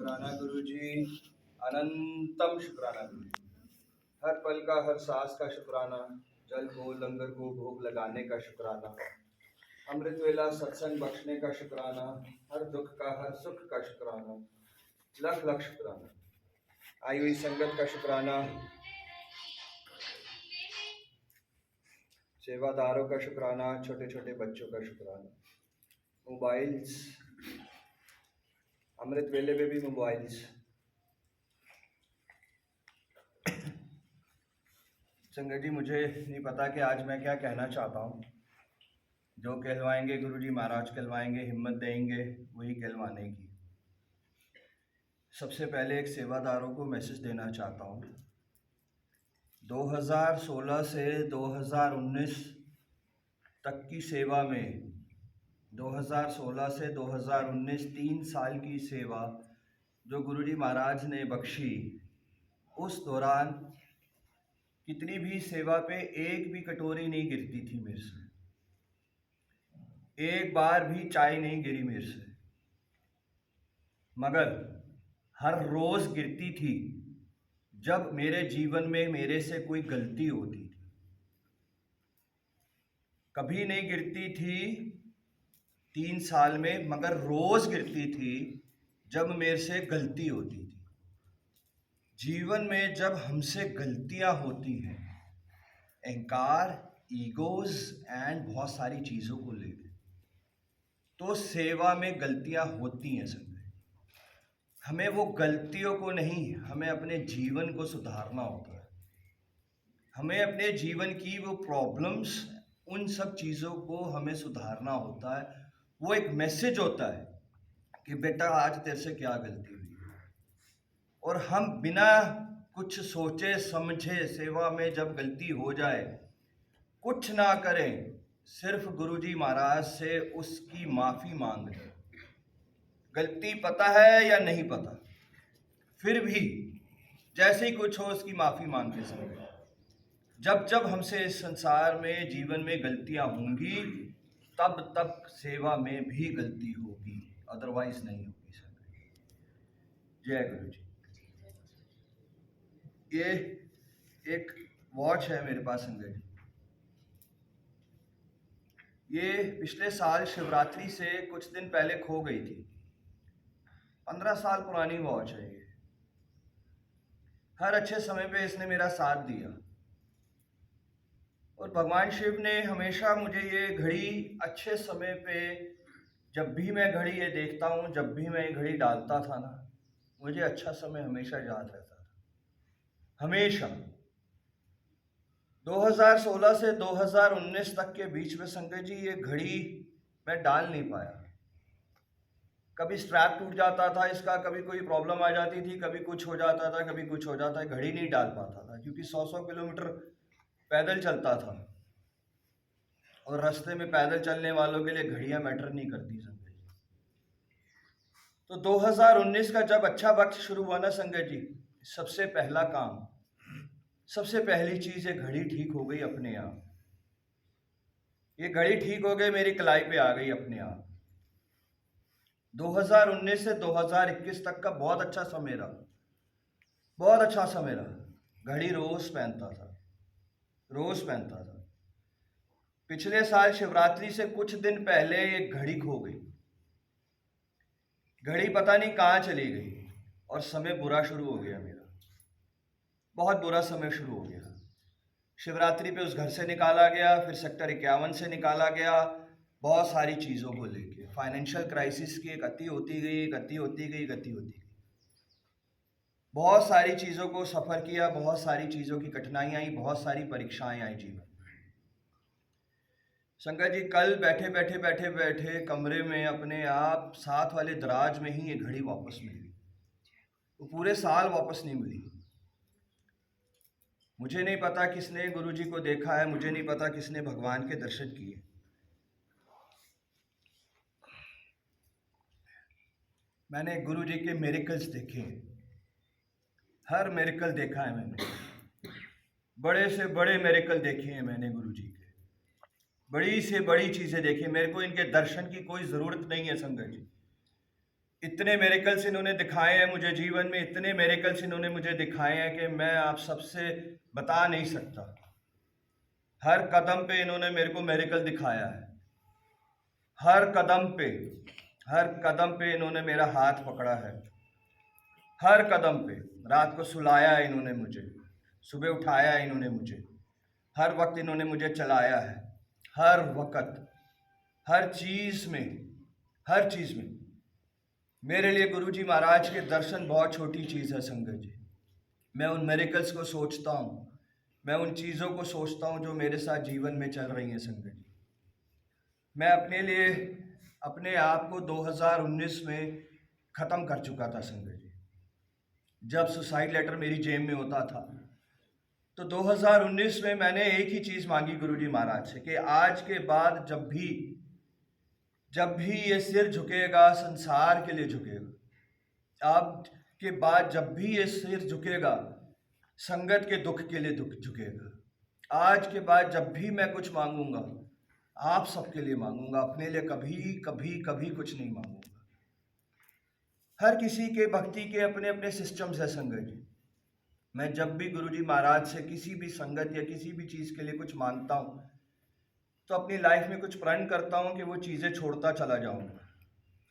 शुक्राना गुरुजी, अनंतम शुक्राना गुरुजी। हर पल का, हर सांस का शुक्राना, जल को लंगर को भोग लगाने का शुक्राना, अमृत वेला सत्संग बख्शने का शुक्राना, हर दुख का, हर सुख का शुक्राना, लख लख शुक्राना। आई हुई संगत का शुक्राना, सेवादारों का शुक्राना, छोटे छोटे बच्चों का शुक्राना। मोबाइल्स, अमृत वेले में भी मोबाइल्स। संगत जी, मुझे नहीं पता कि आज मैं क्या कहना चाहता हूँ। जो कहलवाएंगे गुरुजी महाराज कहलवाएंगे, हिम्मत देंगे वही कहलवाने की। सबसे पहले एक सेवादारों को मैसेज देना चाहता हूँ। 2016 से 2019 तक की सेवा में, 2016 से 2019 3 साल की सेवा जो गुरुजी महाराज ने बख्शी, उस दौरान कितनी भी सेवा पे एक भी कटोरी नहीं गिरती थी मेरे से, एक बार भी चाय नहीं गिरी मेरे से, मगर हर रोज गिरती थी जब मेरे जीवन में मेरे से कोई गलती होती थी। कभी नहीं गिरती थी 3 साल में, मगर रोज गिरती थी जब मेरे से गलती होती थी। जीवन में जब हमसे गलतियां होती हैं, अहंकार, ईगोज एंड बहुत सारी चीज़ों को लेकर, तो सेवा में गलतियां होती हैं। सब हमें वो गलतियों को नहीं, हमें अपने जीवन को सुधारना होता है। हमें अपने जीवन की वो प्रॉब्लम्स, उन सब चीज़ों को हमें सुधारना होता है। वो एक मैसेज होता है कि बेटा आज तेरे से क्या गलती हुई। और हम बिना कुछ सोचे समझे सेवा में जब गलती हो जाए, कुछ ना करें, सिर्फ गुरुजी महाराज से उसकी माफ़ी मांग लें। गलती पता है या नहीं पता, फिर भी जैसे ही कुछ हो उसकी माफ़ी मांगते समय, जब जब हमसे इस संसार में जीवन में गलतियां होंगी, तब तब सेवा में भी गलती होगी, अदरवाइज नहीं होगी। जय गुरु जी। ये एक वॉच है मेरे पास संगत जी। ये पिछले साल शिवरात्रि से कुछ दिन पहले खो गई थी। 15 साल पुरानी वॉच है ये। हर अच्छे समय पे इसने मेरा साथ दिया, और भगवान शिव ने हमेशा मुझे ये घड़ी अच्छे समय पे, जब भी मैं घड़ी ये देखता हूँ, जब भी मैं ये घड़ी डालता था ना, मुझे अच्छा समय हमेशा याद रहता था, हमेशा। 2016 से 2019 तक के बीच में संगत जी ये घड़ी मैं डाल नहीं पाया। कभी स्ट्रैप टूट जाता था इसका, कभी कोई प्रॉब्लम आ जाती थी, कभी कुछ हो जाता था, कभी कुछ हो जाता है, घड़ी नहीं डाल पाता था, क्योंकि 100 किलोमीटर पैदल चलता था, और रास्ते में पैदल चलने वालों के लिए घड़ियां मैटर नहीं करती संगत जी। तो 2019 का जब अच्छा वक्त शुरू हुआ ना संगत जी, सबसे पहला काम, सबसे पहली चीज, ये घड़ी ठीक हो गई अपने आप। ये घड़ी ठीक हो गई, मेरी कलाई पे आ गई अपने आप। 2019 से 2021 तक का बहुत अच्छा समय रहा, बहुत अच्छा समय रहा। घड़ी रोज पहनता था, रोज पहनता था। पिछले साल शिवरात्रि से कुछ दिन पहले ये घड़ी खो गई। घड़ी पता नहीं कहाँ चली गई, और समय बुरा शुरू हो गया मेरा, बहुत बुरा समय शुरू हो गया। शिवरात्रि पे उस घर से निकाला गया, फिर सेक्टर 51 से निकाला गया, बहुत सारी चीज़ों को लेके। फाइनेंशियल क्राइसिस की एक गति होती गई, गति होती गई, गति होती गई। बहुत सारी चीज़ों को सफ़र किया, बहुत सारी चीज़ों की कठिनाइयाँ आई, बहुत सारी परीक्षाएं आई जीवन में। शंकर जी, कल बैठे बैठे बैठे बैठे कमरे में अपने आप साथ वाले दराज में ही ये घड़ी वापस मिली। वो पूरे साल वापस नहीं मिली। मुझे नहीं पता किसने गुरुजी को देखा है, मुझे नहीं पता किसने भगवान के दर्शन किए। मैंने गुरुजी के मिरेकल्स देखे, हर मिरेकल देखा है मैंने, बड़े से बड़े मिरेकल देखे हैं मैंने गुरुजी के, बड़ी से बड़ी चीज़ें देखी। मेरे को इनके दर्शन की कोई ज़रूरत नहीं है संगत जी। इतने मेरेकल्स इन्होंने दिखाए हैं मुझे जीवन में, इतने मेरेकल्स इन्होंने मुझे दिखाए हैं कि मैं आप सबसे बता नहीं सकता। हर कदम पे इन्होंने मेरे को मेरेकल दिखाया है। हर कदम पे, हर कदम पे इन्होंने मेरा हाथ पकड़ा है। हर कदम पे रात को सुलाया है इन्होंने मुझे, सुबह उठाया है इन्होंने मुझे, हर वक्त इन्होंने मुझे चलाया है। हर वक्त, हर चीज़ में, हर चीज़ में मेरे लिए गुरुजी महाराज के दर्शन बहुत छोटी चीज़ है संगत जी। मैं उन मेरेकल्स को सोचता हूँ, मैं उन चीज़ों को सोचता हूँ जो मेरे साथ जीवन में चल रही हैं संगत जी। मैं अपने लिए अपने आप को 2019 में ख़त्म कर चुका था संगत जी। जब सुसाइड लेटर मेरी जेब में होता था तो 2019 में मैंने एक ही चीज़ मांगी गुरुजी महाराज से कि आज के बाद जब भी ये सिर झुकेगा संसार के लिए झुकेगा। आप के बाद जब भी ये सिर झुकेगा संगत के दुख के लिए झुकेगा। आज के बाद जब भी मैं कुछ मांगूंगा आप सबके लिए मांगूंगा, अपने लिए कभी कभी कभी कुछ नहीं मांगूंगा। हर किसी के भक्ति के अपने अपने सिस्टम्स है संगत जी। मैं जब भी गुरुजी महाराज से किसी भी संगत या किसी भी चीज़ के लिए कुछ मांगता हूँ तो अपनी लाइफ में कुछ प्रण करता हूँ कि वो चीज़ें छोड़ता चला जाऊँगा।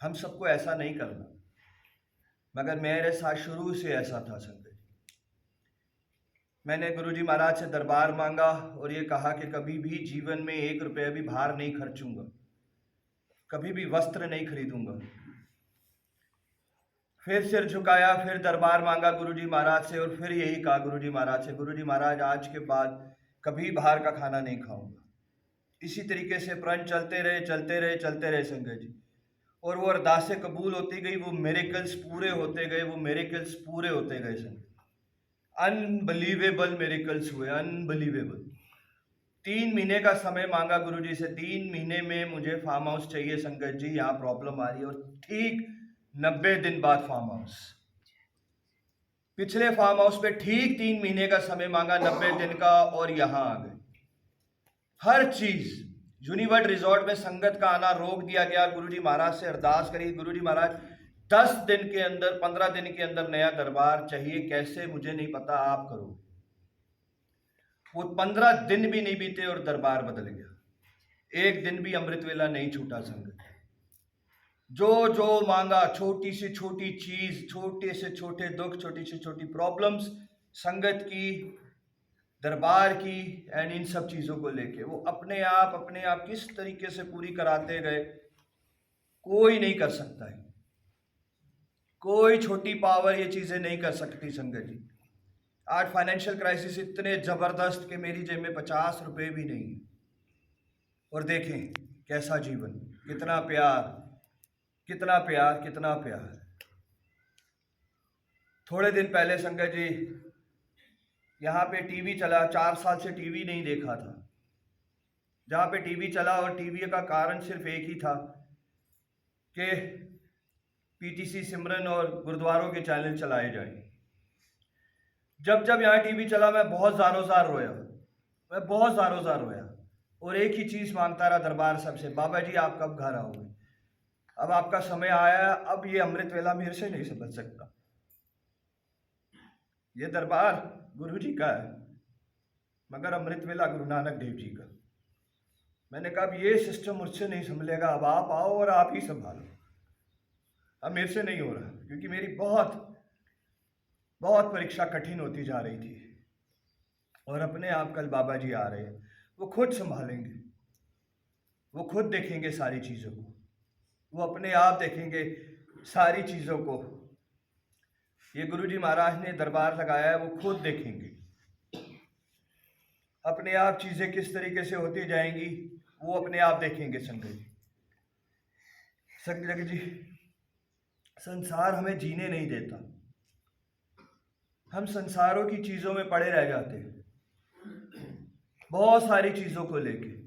हम सबको ऐसा नहीं करना, मगर मेरे साथ शुरू से ऐसा था संगत। मैंने गुरुजी महाराज से दरबार मांगा और ये कहा कि कभी भी जीवन में 1 रुपया भी बाहर नहीं खर्चूंगा, कभी भी वस्त्र नहीं खरीदूंगा। फिर सिर झुकाया, फिर दरबार मांगा गुरुजी महाराज से और फिर यही कहा गुरुजी महाराज से, गुरुजी महाराज आज के बाद कभी बाहर का खाना नहीं खाऊंगा। इसी तरीके से प्रण चलते रहे चलते रहे चलते रहे संगत जी। और वो अरदासें कबूल होती गई, वो मेरेकल्स पूरे होते गए, वो मेरेकल्स पूरे होते गए संगत। अनबिलीवेबल मेरेकल्स हुए, अनबिलीवेबल। 3 महीने का समय मांगा गुरुजी से, 3 महीने में मुझे फार्म हाउस चाहिए संगत जी, यहाँ प्रॉब्लम आ रही है। और ठीक 90 दिन बाद फार्म हाउस। पिछले फार्म हाउस पे ठीक 3 महीने का समय मांगा, 90 दिन का, और यहाँ आ गए। हर चीज यूनिवर्ड रिजॉर्ट में संगत का आना रोक दिया गया। गुरुजी महाराज से अरदास करी, गुरुजी महाराज 10 दिन के अंदर, 15 दिन के अंदर नया दरबार चाहिए, कैसे मुझे नहीं पता, आप करो। वो 15 दिन भी नहीं बीते और दरबार बदल गया। एक दिन भी अमृत वेला नहीं छूटा संगत। जो मांगा, छोटी से छोटी चीज, छोटे से छोटे दुख, छोटी से छोटी प्रॉब्लम्स संगत की, दरबार की एंड इन सब चीज़ों को लेके वो अपने आप किस तरीके से पूरी कराते गए, कोई नहीं कर सकता है। कोई छोटी पावर ये चीज़ें नहीं कर सकती संगत जी। आज फाइनेंशियल क्राइसिस इतने ज़बरदस्त कि मेरी जेब में 50 रुपए भी नहीं है, और देखें कैसा जीवन, कितना प्यार, कितना प्यार, कितना प्यार। थोड़े दिन पहले संगत जी यहाँ पे टीवी चला, 4 साल से टीवी नहीं देखा था। जहाँ पे टीवी चला, और टीवी का कारण सिर्फ एक ही था कि पीटीसी सिमरन और गुरुद्वारों के चैनल चलाए जाएं। जब जब यहाँ टीवी चला मैं बहुत ज़ारों ज़ार रोया, मैं बहुत ज़ारों ज़ार रोया, और एक ही चीज़ मांगता रहा दरबार साहब से, बाबा जी आप कब घर आओगे, अब आपका समय आया, अब ये अमृत वेला मेरे से नहीं समझ सकता। ये दरबार गुरु जी का है, मगर अमृत वेला गुरु नानक देव जी का। मैंने कहा अब ये सिस्टम मुझसे नहीं संभलेगा, अब आप आओ और आप ही संभालो। अब मेरे से नहीं हो रहा, क्योंकि मेरी बहुत बहुत परीक्षा कठिन होती जा रही थी। और अपने आप कल बाबा जी आ रहे हैं, वो खुद संभालेंगे, वो खुद देखेंगे सारी चीज़ों को, वो अपने आप देखेंगे सारी चीज़ों को। ये गुरुजी महाराज ने दरबार लगाया है, वो खुद देखेंगे अपने आप चीज़ें किस तरीके से होती जाएंगी, वो अपने आप देखेंगे संगत जी। संगत जी, संसार हमें जीने नहीं देता, हम संसारों की चीज़ों में पड़े रह जाते हैं। बहुत सारी चीज़ों को लेके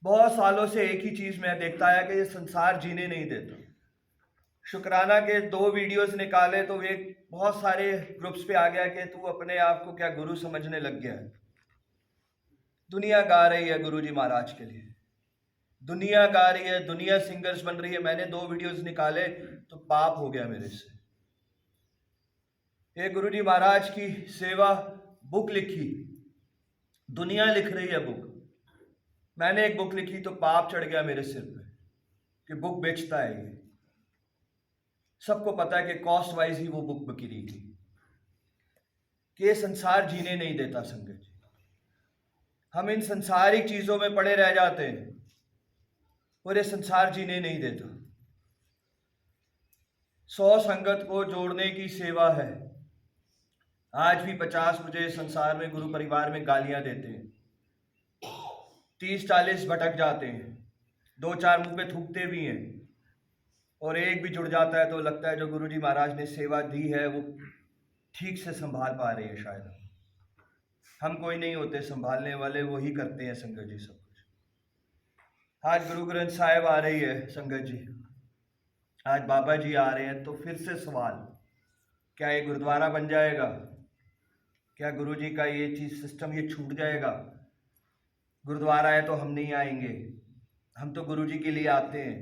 बहुत सालों से एक ही चीज़ मैं देखता आया कि ये संसार जीने नहीं देता। शुक्राना के 2 वीडियोस निकाले तो एक बहुत सारे ग्रुप्स पे आ गया कि तू अपने आप को क्या गुरु समझने लग गया है। दुनिया गा रही है गुरुजी महाराज के लिए, दुनिया गा रही है, दुनिया सिंगर्स बन रही है, मैंने 2 वीडियोस निकाले तो पाप हो गया मेरे से। ये गुरुजी महाराज की सेवा बुक लिखी, दुनिया लिख रही है बुक, मैंने एक बुक लिखी तो पाप चढ़ गया मेरे सिर पे कि बुक बेचता है ये। सबको पता है कि कॉस्ट वाइज ही वो बुक बिकी थी, कि ये संसार जीने नहीं देता संगत जी। हम इन संसारिक चीजों में पड़े रह जाते हैं और ये संसार जीने नहीं देता। 100 संगत को जोड़ने की सेवा है। आज भी 50 मुझे संसार में गुरु परिवार में गालियां देते हैं, 30-40 भटक जाते हैं, 2-4 मुंह पे थूकते भी हैं, और एक भी जुड़ जाता है तो लगता है जो गुरुजी महाराज ने सेवा दी है वो ठीक से संभाल पा रहे हैं। शायद हम कोई नहीं होते संभालने वाले, वो ही करते हैं संगत जी सब कुछ। आज गुरु ग्रंथ साहिब आ रही है संगत जी, आज बाबा जी आ रहे हैं, तो फिर से सवाल, क्या ये गुरुद्वारा बन जाएगा? क्या गुरु जी का ये चीज सिस्टम ये छूट जाएगा? गुरुद्वारा है तो हम नहीं आएंगे, हम तो गुरु जी के लिए आते हैं।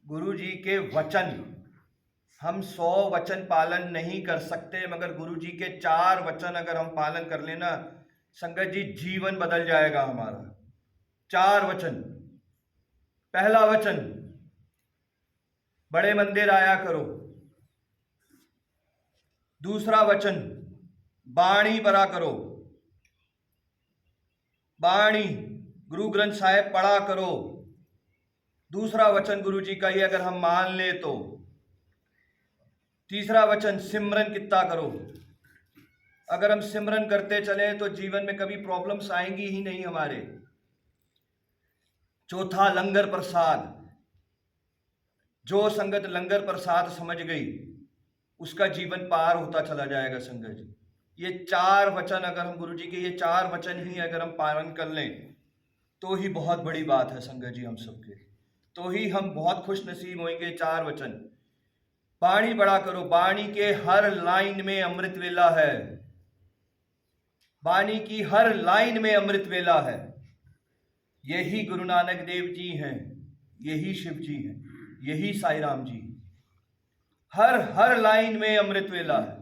गुरु जी के वचन, हम 100 वचन पालन नहीं कर सकते, मगर गुरु जी के 4 वचन अगर हम पालन कर लेना संगत जी, जीवन बदल जाएगा हमारा। 4 वचन। पहला वचन, बड़े मंदिर आया करो। दूसरा वचन, बाणी पढ़ा करो, बाणी गुरु ग्रंथ साहिब पढ़ा करो। दूसरा वचन गुरु जी का ये अगर हम मान ले तो। तीसरा वचन, सिमरन कितना करो। अगर हम सिमरन करते चले तो जीवन में कभी प्रॉब्लम्स आएंगी ही नहीं हमारे। चौथा, लंगर प्रसाद। जो संगत लंगर प्रसाद समझ गई उसका जीवन पार होता चला जाएगा संगत जी। ये 4 वचन अगर हम गुरु जी के ये 4 वचन ही अगर हम पालन कर लें तो ही बहुत बड़ी बात है संगत जी हम सबके, तो ही हम बहुत खुश नसीब होंगे। 4 वचन। बाणी बड़ा करो, बाणी के हर लाइन में अमृत वेला है, बाणी की हर लाइन में अमृत वेला है। यही गुरु नानक देव जी हैं, यही शिव जी हैं, यही साईं राम जी। हर लाइन में अमृत वेला है,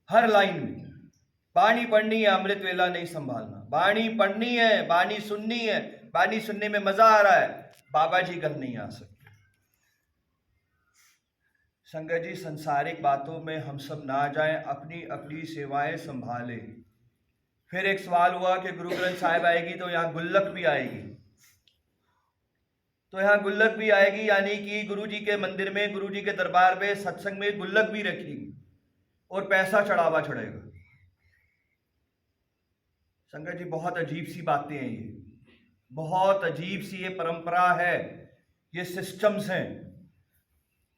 हर लाइन में। बाणी पढ़नी है, अमृत वेला नहीं संभालना। बाणी पढ़नी है, बाणी सुननी है, बाणी सुनने में मजा आ रहा है, बाबा जी घर नहीं आ सकते। संगत जी, संसारिक बातों में हम सब ना जाएं, अपनी अपनी सेवाएं संभालें। फिर एक सवाल हुआ कि गुरु ग्रंथ साहिब आएगी तो यहाँ गुल्लक भी आएगी, तो यहाँ गुल्लक भी आएगी, यानी कि गुरु जी के मंदिर में, गुरु जी के दरबार में, सत्संग में गुल्लक भी रखेगी और पैसा चढ़ावा चढ़ेगा। संगत जी, बहुत अजीब सी बातें हैं ये, बहुत अजीब सी ये परंपरा है, ये सिस्टम्स हैं,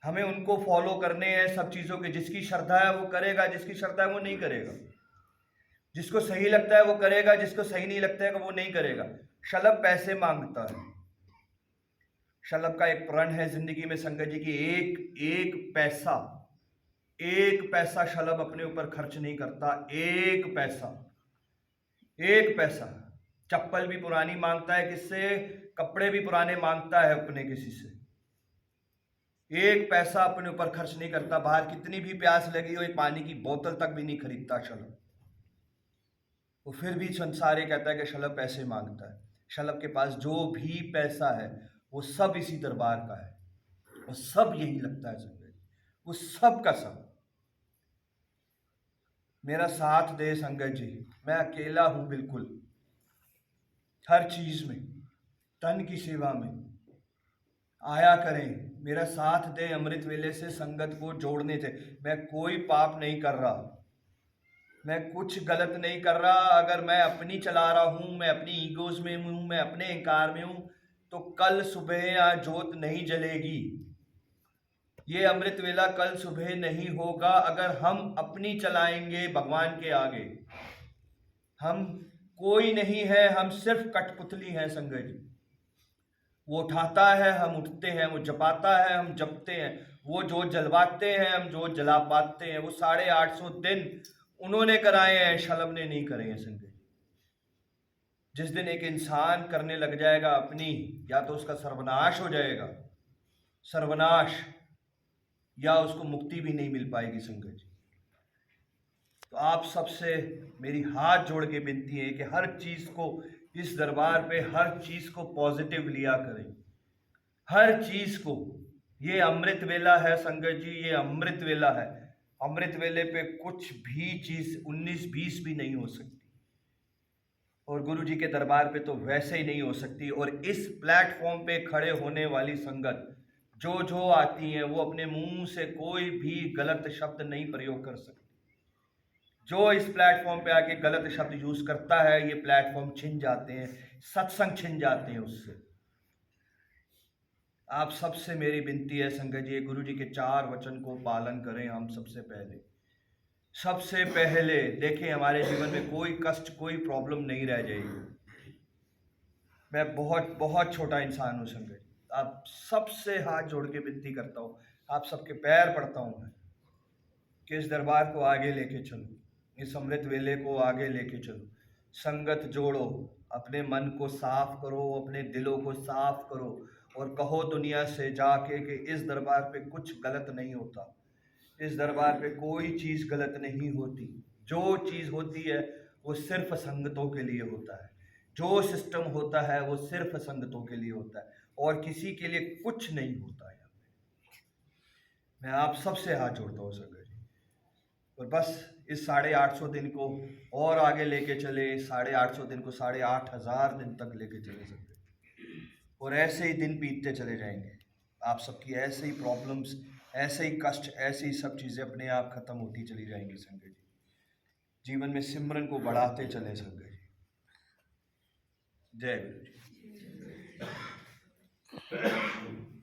हमें उनको फॉलो करने हैं सब चीज़ों के। जिसकी श्रद्धा है वो करेगा, जिसकी श्रद्धा है वो नहीं करेगा, जिसको सही लगता है वो करेगा, जिसको सही नहीं लगता है वो नहीं करेगा। शलभ पैसे मांगता है, शलभ का एक प्रण है जिंदगी में संगत जी की, एक पैसा शलभ अपने ऊपर खर्च नहीं करता। एक पैसा। चप्पल भी पुरानी मांगता है किससे, कपड़े भी पुराने मांगता है अपने किसी से। एक पैसा अपने ऊपर खर्च नहीं करता। बाहर कितनी भी प्यास लगी हो, एक पानी की बोतल तक भी नहीं खरीदता शलभ। वो फिर भी संसार ये कहता है कि शलभ पैसे मांगता है। शलभ के पास जो भी पैसा है वो सब इसी दरबार का है, वो सब यही लगता है संगत, वो सब का सब। मेरा साथ दे संगत जी, मैं अकेला हूं बिल्कुल, हर चीज में, तन की सेवा में आया करें, मेरा साथ दे अमृत वेले से संगत को जोड़ने से। मैं कोई पाप नहीं कर रहा, मैं कुछ गलत नहीं कर रहा। अगर मैं अपनी चला रहा हूं, मैं अपनी ईगोज में हूं, मैं अपने अहंकार में हूं, तो कल सुबह यहाँ जोत नहीं जलेगी, ये अमृत वेला कल सुबह नहीं होगा अगर हम अपनी चलाएंगे भगवान के आगे। हम कोई नहीं है, हम सिर्फ कठपुतली हैं संगत जी। वो उठाता है हम उठते हैं, वो जपाता है हम जपते हैं, वो जो जलवाते हैं हम जो जला पाते हैं। वो 850 दिन उन्होंने कराए हैं, शलभ ने नहीं करे हैं संगत जी। जिस दिन एक इंसान करने लग जाएगा अपनी, या तो उसका सर्वनाश हो जाएगा, सर्वनाश, या उसको मुक्ति भी नहीं मिल पाएगी संगत जी। तो आप सबसे मेरी हाथ जोड़ के विनती है कि हर चीज़ को इस दरबार पे, हर चीज़ को पॉजिटिव लिया करें, हर चीज़ को। ये अमृत वेला है संगत जी, ये अमृत वेला है। अमृत वेले पे कुछ भी चीज़ 19-20 भी नहीं हो सकती, और गुरु जी के दरबार पे तो वैसे ही नहीं हो सकती। और इस प्लेटफॉर्म पे खड़े होने वाली संगत जो आती है, वो अपने मुंह से कोई भी गलत शब्द नहीं प्रयोग कर सकती। जो इस प्लेटफॉर्म पे आके गलत शब्द यूज करता है, ये प्लेटफॉर्म छिन जाते हैं, सत्संग छिन जाते हैं उससे। आप सबसे मेरी विनती है संगत जी, गुरु जी के 4 वचन को पालन करें। हम सबसे पहले देखें, हमारे जीवन में कोई कष्ट, कोई प्रॉब्लम नहीं रह जाएगी। मैं बहुत बहुत छोटा इंसान हूँ संगत जी, आप सबसे हाथ जोड़ के विनती करता हूँ, आप सबके पैर पड़ता हूँ मैं, कि इस दरबार को आगे लेके चलो, इस अमृत वेले को आगे लेके चलो। संगत जोड़ो, अपने मन को साफ करो, अपने दिलों को साफ करो, और कहो दुनिया से जाके कि इस दरबार पे कुछ गलत नहीं होता, इस दरबार पे कोई चीज़ गलत नहीं होती। जो चीज़ होती है वो सिर्फ संगतों के लिए होता है, जो सिस्टम होता है वो सिर्फ संगतों के लिए होता है, और किसी के लिए कुछ नहीं होता है। मैं आप सबसे हाथ जोड़ता हूँ संगत जी, और बस इस 850 दिन को और आगे लेके चले, 850 दिन को 8,500 दिन तक लेके चले सकते, और ऐसे ही दिन बीतते चले जाएंगे। आप सबकी ऐसे ही प्रॉब्लम्स, ऐसे ही कष्ट, ऐसी सब चीज़ें अपने आप खत्म होती चली जाएंगी संगत जी। जीवन में सिमरन को बढ़ाते चले संगत जी। जय गुरु जी।